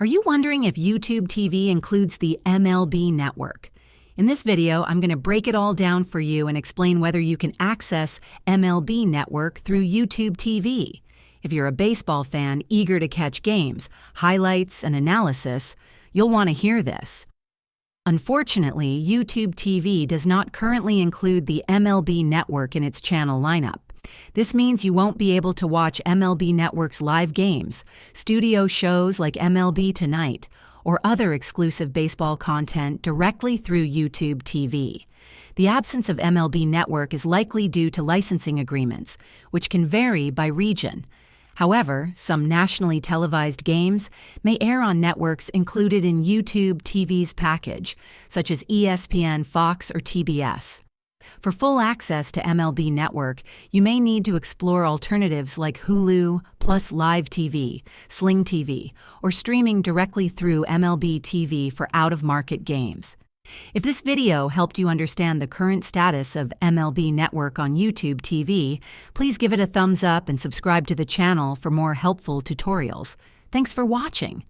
Are you wondering if YouTube TV includes the MLB network? In this video, I'm going to break it all down for you and explain whether you can access MLB network through YouTube TV. If you're a baseball fan eager to catch games, highlights, and analysis, you'll want to hear this. Unfortunately, YouTube TV does not currently include the MLB network in its channel lineup. This means you won't be able to watch MLB Network's live games, studio shows like MLB Tonight, or other exclusive baseball content directly through YouTube TV. The absence of MLB Network is likely due to licensing agreements, which can vary by region. However, some nationally televised games may air on networks included in YouTube TV's package, such as ESPN, Fox, or TBS. For full access to MLB Network, you may need to explore alternatives like Hulu, plus Live TV, Sling TV, or streaming directly through MLB TV for out-of-market games. If this video helped you understand the current status of MLB Network on YouTube TV, please give it a thumbs up and subscribe to the channel for more helpful tutorials. Thanks for watching.